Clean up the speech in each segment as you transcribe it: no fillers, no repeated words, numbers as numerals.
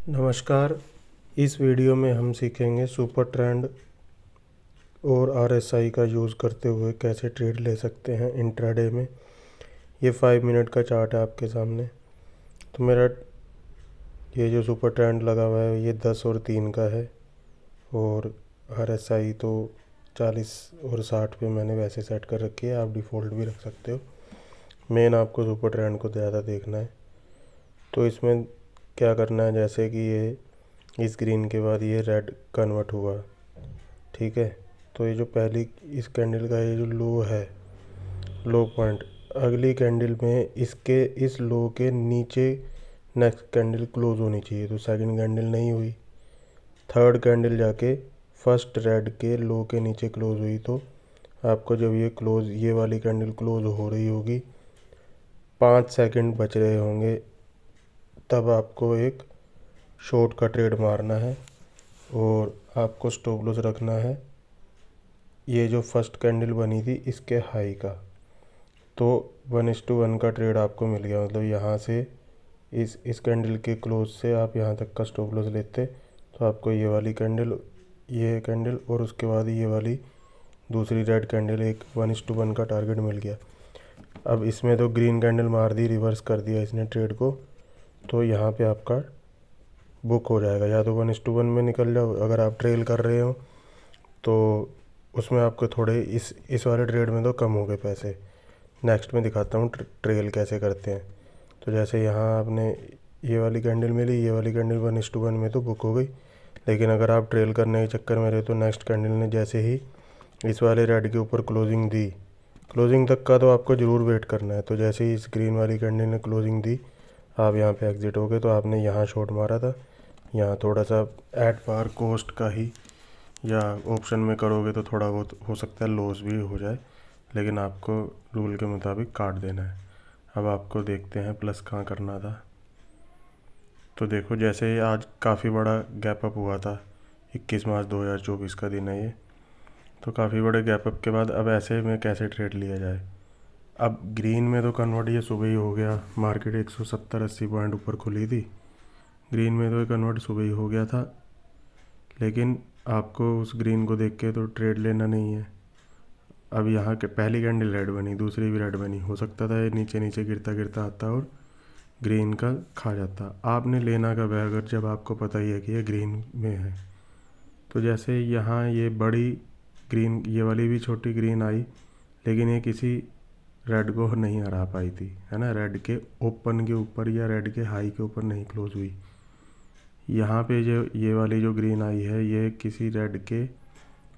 नमस्कार। इस वीडियो में हम सीखेंगे सुपर ट्रेंड और आरएसआई का यूज़ करते हुए कैसे ट्रेड ले सकते हैं इंट्राडे में। ये 5 मिनट का चार्ट है आपके सामने। तो मेरा ये जो सुपर ट्रेंड लगा हुआ है ये 10 और 3 का है, और आरएसआई तो 40 और 60 पे मैंने वैसे सेट कर रखी है। आप डिफ़ॉल्ट भी रख सकते हो। मेन आपको सुपर ट्रेंड को ज़्यादा देखना है। तो इसमें क्या करना है, जैसे कि ये इस ग्रीन के बाद ये रेड कन्वर्ट हुआ, ठीक है। तो ये जो पहली इस कैंडल का ये जो लो है, लो पॉइंट, अगली कैंडल में इसके इस लो के नीचे नेक्स्ट कैंडल क्लोज होनी चाहिए। तो सेकंड कैंडल नहीं हुई, थर्ड कैंडल जाके फर्स्ट रेड के लो के नीचे क्लोज हुई। तो आपको जब ये वाली कैंडल क्लोज हो रही होगी, 5 सेकंड बच रहे होंगे, तब आपको एक शॉर्ट का ट्रेड मारना है और आपको स्टॉप लॉस रखना है ये जो फर्स्ट कैंडल बनी थी इसके हाई का। तो 1:1 का ट्रेड आपको मिल गया। मतलब यहाँ से इस कैंडल के क्लोज से आप यहाँ तक का स्टॉप लॉस लेते तो आपको ये वाली कैंडल, ये कैंडल और उसके बाद ये वाली दूसरी रेड कैंडल, एक 1:1 का टारगेट मिल गया। अब इसमें तो ग्रीन कैंडल मार दी, रिवर्स कर दिया इसने ट्रेड को, तो यहाँ पे आपका बुक हो जाएगा। या तो 1:1 में निकल जाओ अगर आप ट्रेल कर रहे हो, तो उसमें आपको थोड़े इस वाले ट्रेड में तो कम हो गए पैसे। नेक्स्ट में दिखाता हूँ ट्रेल कैसे करते हैं। तो जैसे यहाँ आपने ये वाली कैंडल मिली, ये वाली कैंडल 1:1 में तो बुक हो गई, लेकिन अगर आप ट्रेल करने के चक्कर में रहे तो नेक्स्ट कैंडल ने जैसे ही इस वाले रेड के ऊपर क्लोजिंग दी, क्लोजिंग तक का तो आपको ज़रूर वेट करना है। तो जैसे ही इस ग्रीन वाली कैंडल ने क्लोजिंग दी, आप यहाँ पे एग्जिट हो गए। तो आपने यहाँ शॉर्ट मारा था, यहाँ थोड़ा सा एट पार कॉस्ट का ही, या ऑप्शन में करोगे तो थोड़ा बहुत हो सकता है लॉस भी हो जाए, लेकिन आपको रूल के मुताबिक काट देना है। अब आपको देखते हैं प्लस कहाँ करना था। तो देखो, जैसे आज काफ़ी बड़ा गैप अप हुआ था, 21 मार्च 2024 का दिन है ये। तो काफ़ी बड़े गैप अप के बाद अब ऐसे में कैसे ट्रेड लिया जाए। अब ग्रीन में तो कन्वर्ट ये सुबह ही हो गया, मार्केट 170-80 पॉइंट ऊपर खुली थी। ग्रीन में तो ये कन्वर्ट सुबह ही हो गया था, लेकिन आपको उस ग्रीन को देख के तो ट्रेड लेना नहीं है। अब यहाँ के पहली कैंडल रेड बनी, दूसरी भी रेड बनी, हो सकता था ये नीचे नीचे गिरता गिरता आता और ग्रीन का खा जाता। आपने लेना कब है, अगर जब आपको पता ही है कि ये ग्रीन में है। तो जैसे यहाँ ये बड़ी ग्रीन, ये वाली भी छोटी ग्रीन आई, लेकिन ये किसी रेड को नहीं हरा पाई थी, है ना। रेड के ओपन के ऊपर या रेड के हाई के ऊपर नहीं क्लोज हुई। यहाँ पे जो ये वाली जो ग्रीन आई है, ये किसी रेड के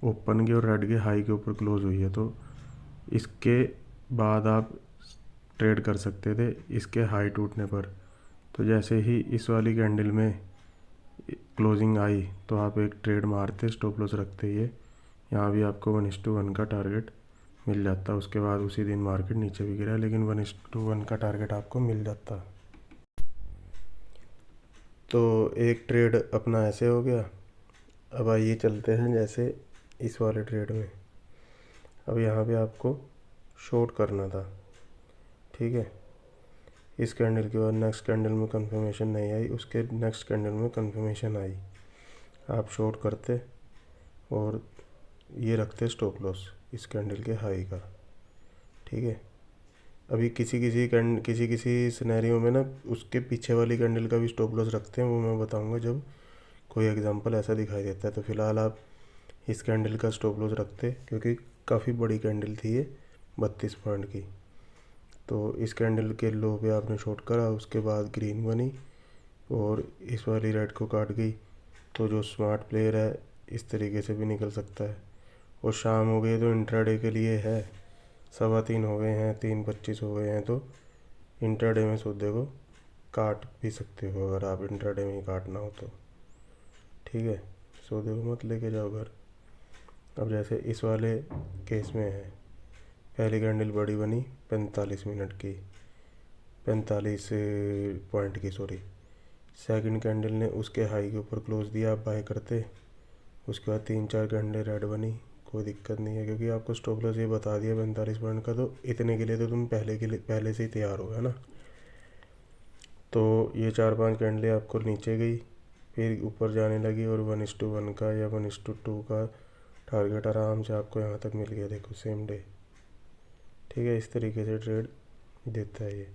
ओपन के और रेड के हाई के ऊपर क्लोज हुई है। तो इसके बाद आप ट्रेड कर सकते थे इसके हाई टूटने पर। तो जैसे ही इस वाली कैंडल में क्लोजिंग आई तो आप एक ट्रेड मारते, स्टॉप लॉस रखते, ये यहाँ भी आपको 1:1 का टारगेट मिल जाता। उसके बाद उसी दिन मार्केट नीचे भी गिरा, लेकिन 1:1 का टारगेट आपको मिल जाता। तो एक ट्रेड अपना ऐसे हो गया। अब आइए चलते हैं जैसे इस वाले ट्रेड में। अब यहाँ पे आपको शॉर्ट करना था, ठीक है। इस कैंडल के बाद नेक्स्ट कैंडल में कंफर्मेशन नहीं आई, उसके नेक्स्ट कैंडल में कंफर्मेशन आई, आप शॉर्ट करते और ये रखते स्टॉप लॉस इस कैंडल के हाई का, ठीक है। अभी किसी सिनेरियो में ना उसके पीछे वाली कैंडल का भी स्टॉप लॉस रखते हैं, वो मैं बताऊंगा जब कोई एग्जांपल ऐसा दिखाई देता है। तो फिलहाल आप इस कैंडल का स्टॉप लॉस रखते, क्योंकि काफ़ी बड़ी कैंडल थी ये, 32 पॉइंट की। तो इस कैंडल के लो पे आपने शॉर्ट करा, उसके बाद ग्रीन बनी और इस वाली रेड को काट गई। तो जो स्मार्ट प्लेयर है इस तरीके से भी निकल सकता है। और शाम हो गई तो इंट्राडे के लिए है, 3:15 हो गए हैं, 3:25 हो गए हैं। तो इंट्राडे में सौदे को काट भी सकते हो, अगर आप इंट्राडे में ही काटना हो तो, ठीक है। सौदे को मत लेके जाओ घर। अब जैसे इस वाले केस में है, पहली कैंडल बड़ी बनी 45 मिनट की, 45 पॉइंट की, सॉरी। सेकंड कैंडल ने उसके हाई के ऊपर क्लोज दिया, आप बाय करते। उसके बाद 3-4 कैंडल रेड बनी, कोई दिक्कत नहीं है, क्योंकि आपको स्टॉप लॉस ये बता दिया 45 पॉइंट का। तो इतने के लिए तो तुम पहले से ही तैयार हो, है ना। तो ये 4-5 कैंडलें आपको नीचे गई, फिर ऊपर जाने लगी और 1:1 का या 1:2 का टारगेट आराम से आपको यहाँ तक मिल गया, देखो सेम डे। ठीक है, इस तरीके से ट्रेड देता है ये।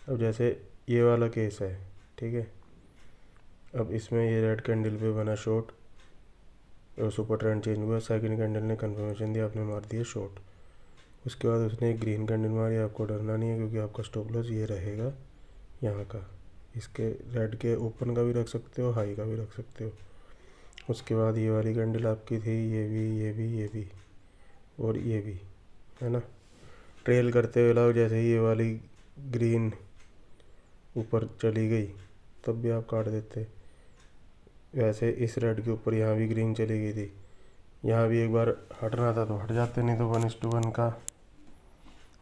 अब जैसे ये वाला केस है, ठीक है, अब इसमें ये रेड कैंडल पे बना शॉर्ट और सुपर ट्रेंड चेंज हुआ, सेकंड कैंडल ने कंफर्मेशन दिया, आपने मार दिया शॉर्ट। उसके बाद उसने एक ग्रीन कैंडल मारी, आपको डरना नहीं है क्योंकि आपका स्टॉप लॉस ये रहेगा यहाँ का। इसके रेड के ओपन का भी रख सकते हो, हाई का भी रख सकते हो। उसके बाद ये वाली कैंडल आपकी थी, ये भी, ये भी, ये भी और ये भी, है ना। ट्रेल करते हुए लाओ, जैसे ही ये वाली ग्रीन ऊपर चली गई तब भी आप काट देते। वैसे इस रेड के ऊपर यहाँ भी ग्रीन चली गई थी, यहाँ भी एक बार हटना था तो हट जाते, नहीं तो 1:1 का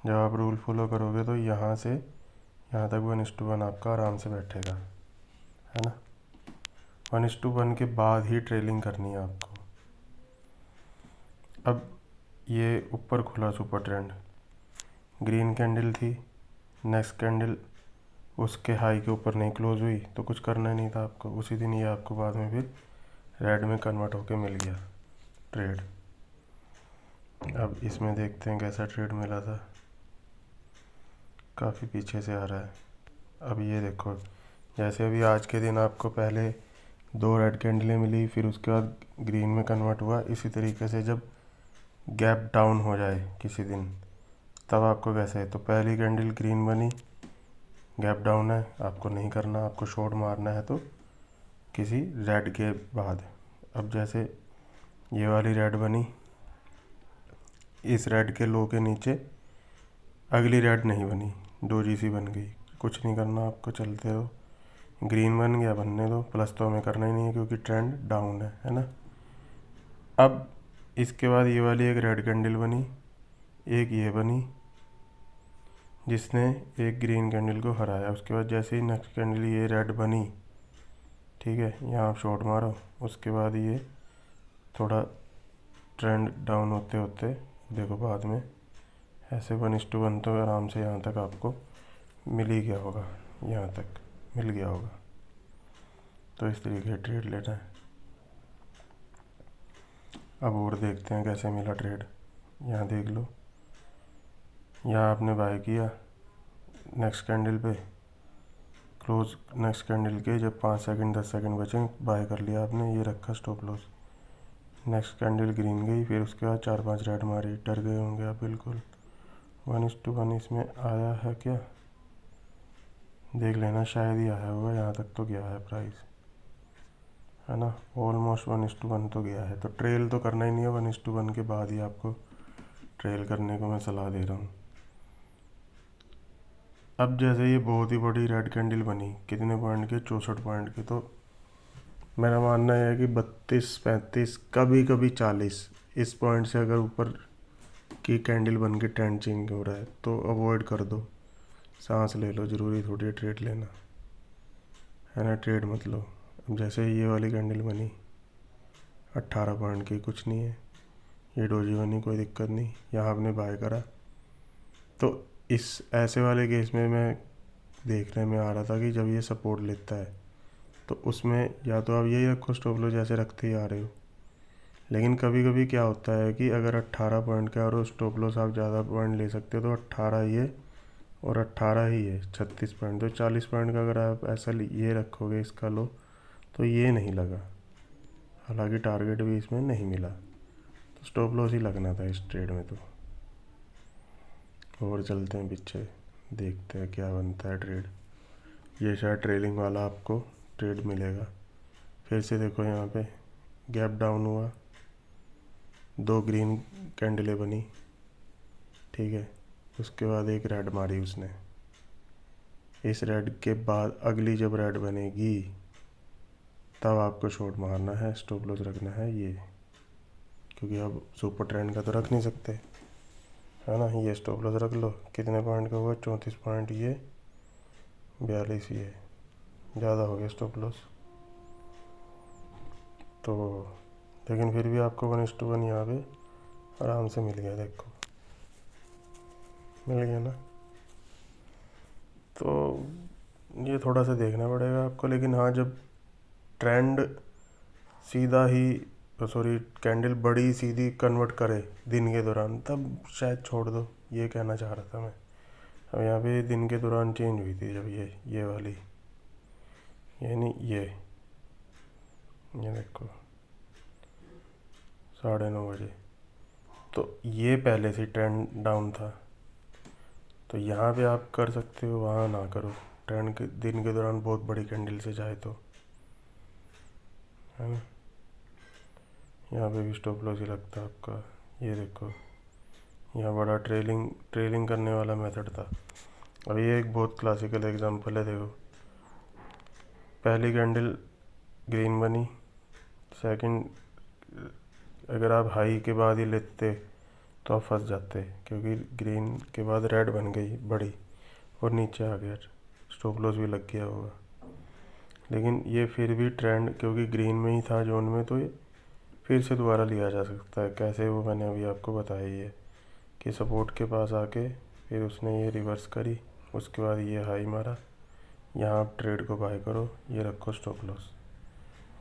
जब आप रूल फॉलो करोगे तो यहाँ से यहाँ तक 1:1 आपका आराम से बैठेगा, है ना। 1:1 के बाद ही ट्रेलिंग करनी है आपको। अब ये ऊपर खुला सुपर ट्रेंड, ग्रीन कैंडल थी, नेक्स्ट कैंडल उसके हाई के ऊपर नहीं क्लोज हुई तो कुछ करना नहीं था आपको, उसी दिन ये आपको बाद में फिर रेड में कन्वर्ट होके मिल गया ट्रेड। अब इसमें देखते हैं कैसा ट्रेड मिला था, काफ़ी पीछे से आ रहा है। अब ये देखो, जैसे अभी आज के दिन आपको पहले 2 रेड कैंडलें मिली, फिर उसके बाद ग्रीन में कन्वर्ट हुआ, इसी तरीके से जब गैप डाउन हो जाए किसी दिन तब आपको कैसे है, तो पहली कैंडल ग्रीन बनी, गैप डाउन है, आपको नहीं करना, आपको शॉर्ट मारना है तो किसी रेड के बाद। अब जैसे ये वाली रेड बनी, इस रेड के लो के नीचे अगली रेड नहीं बनी, डोजी सी बन गई, कुछ नहीं करना आपको, चलते रहो। ग्रीन बन गया, बनने दो, प्लस तो हमें करना ही नहीं है क्योंकि ट्रेंड डाउन है ना। अब इसके बाद ये वाली एक रेड कैंडल बनी, एक ये बनी जिसने एक ग्रीन कैंडल को हराया। उसके बाद जैसे ही नेक्स्ट कैंडल ये रेड बनी, ठीक है, यहाँ आप शॉर्ट मारो। उसके बाद ये थोड़ा ट्रेंड डाउन होते होते देखो बाद में ऐसे 1:1 तो आराम से यहाँ तक आपको मिल ही गया होगा, यहाँ तक मिल गया होगा। तो इस तरीके से ट्रेड लेना है। अब और देखते हैं कैसे मिला ट्रेड। यहाँ देख लो, यहाँ आपने बाय किया, नेक्स्ट कैंडल पे क्लोज, नेक्स्ट कैंडल के जब 5 सेकंड 10 सेकंड बचे बाय कर लिया आपने, ये रखा stop loss. Next candle green गई, फिर उसके बाद 4-5 रेड मारी, डर गए होंगे आप बिल्कुल। 1:1 इसमें आया है क्या, देख लेना, शायद ही आया होगा, यहाँ तक तो गया है प्राइस, है ना, ऑलमोस्ट 1:1 तो गया है। तो ट्रेल तो करना ही नहीं है, 1:1 के बाद ही आपको ट्रेल करने को मैं सलाह दे रहा हूँ। अब जैसे ये बहुत ही बड़ी रेड कैंडल बनी, कितने पॉइंट के, 64 पॉइंट के, तो मेरा मानना है कि 32-35 कभी कभी 40 इस पॉइंट से अगर ऊपर की कैंडल बन के ट्रेंड चेंज हो रहा है तो अवॉइड कर दो, सांस ले लो, ज़रूरी थोड़ी है ट्रेड लेना, है ना, ट्रेड मत लो। अब जैसे ये वाली कैंडल बनी 18 पॉइंट की, कुछ नहीं है, ये डोजी बनी, कोई दिक्कत नहीं, यहाँ आपने बाय करा। तो इस ऐसे वाले केस में मैं देखने में आ रहा था कि जब ये सपोर्ट लेता है तो उसमें या तो आप यही रखो स्टॉप लॉस जैसे रखते ही आ रहे हो, लेकिन कभी कभी क्या होता है कि अगर 18 पॉइंट का और स्टॉप लॉस आप ज़्यादा पॉइंट ले सकते हो तो 18 ये और 18 ही है 36 पॉइंट, तो 40 पॉइंट का अगर आप ऐसा ये रखोगे इसका लो तो ये नहीं लगा, हालांकि टारगेट भी इसमें नहीं मिला, तो स्टॉप लॉस ही लगना था इस ट्रेड में। तो और चलते हैं पीछे, देखते हैं क्या बनता है ट्रेड। ये शायद ट्रेलिंग वाला आपको ट्रेड मिलेगा। फिर से देखो, यहाँ पे गैप डाउन हुआ, 2 ग्रीन कैंडलें बनी, ठीक है, उसके बाद एक रेड मारी उसने, इस रेड के बाद अगली जब रेड बनेगी तब आपको शॉर्ट मारना है, स्टॉप लॉस रखना है ये, क्योंकि अब सुपर ट्रेंड का तो रख नहीं सकते, है ना। ये स्टॉप लॉस रख लो, कितने पॉइंट का हुआ, 34 पॉइंट, ये 42 ये ज़्यादा हो गया स्टॉप लॉस। तो लेकिन फिर भी आपको 1:1 यहाँ पे आराम से मिल गया, देखो मिल गया ना। तो ये थोड़ा सा देखना पड़ेगा आपको, लेकिन हाँ, जब ट्रेंड सीधा ही सॉरी कैंडल बड़ी सीधी कन्वर्ट करे दिन के दौरान, तब शायद छोड़ दो, ये कहना चाह रहा था मैं। अब यहाँ पे दिन के दौरान चेंज हुई थी जब ये वाली, यानी ये देखो 9:30 बजे, तो ये पहले से ट्रेंड डाउन था। तो यहाँ पे आप कर सकते हो, वहाँ ना करो। ट्रेंड के दिन के दौरान बहुत बड़ी कैंडल से जाए तो, है ना। यहाँ पे भी स्टॉप लॉस ही लगता है आपका। ये देखो यहाँ बड़ा ट्रेलिंग करने वाला मेथड था। अब ये एक बहुत क्लासिकल एग्जांपल है। देखो पहली कैंडल ग्रीन बनी, सेकंड अगर आप हाई के बाद ही लेते तो आप फंस जाते, क्योंकि ग्रीन के बाद रेड बन गई बड़ी और नीचे आ गया, स्टॉप लॉस भी लग गया होगा। लेकिन ये फिर भी ट्रेंड, क्योंकि ग्रीन में ही था जोन में, तो ये फिर से दोबारा लिया जा सकता है। कैसे, वो मैंने अभी आपको बताया ही है कि सपोर्ट के पास आके फिर उसने ये रिवर्स करी, उसके बाद ये हाई मारा, यहाँ आप ट्रेड को बाय करो, ये रखो स्टॉप लॉस,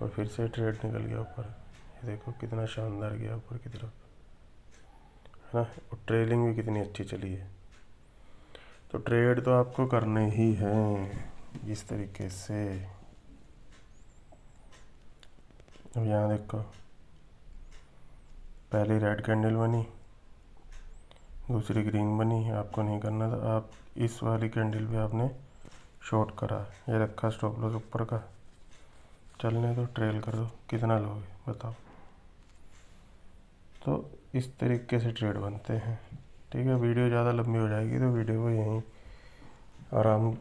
और फिर से ट्रेड निकल गया ऊपर। ये देखो कितना शानदार गया ऊपर की तरफ, है ना। और ट्रेलिंग भी कितनी अच्छी चली है। तो ट्रेड तो आपको करने ही हैं इस तरीके से। अब यहाँ देखो पहली रेड कैंडल बनी, दूसरी ग्रीन बनी, आपको नहीं करना था। आप इस वाली कैंडल पे आपने शॉर्ट करा, ये रखा स्टॉप लॉस ऊपर का, चलने दो, ट्रेल कर दो, कितना लोगे बताओ। तो इस तरीके से ट्रेड बनते हैं। ठीक है, वीडियो ज़्यादा लंबी हो जाएगी तो वीडियो को यहीं आराम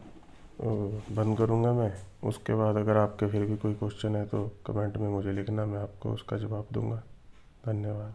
बंद करूँगा मैं। उसके बाद अगर आपके फिर भी कोई क्वेश्चन है तो कमेंट में मुझे लिखना, मैं आपको उसका जवाब दूँगा। धन्यवाद।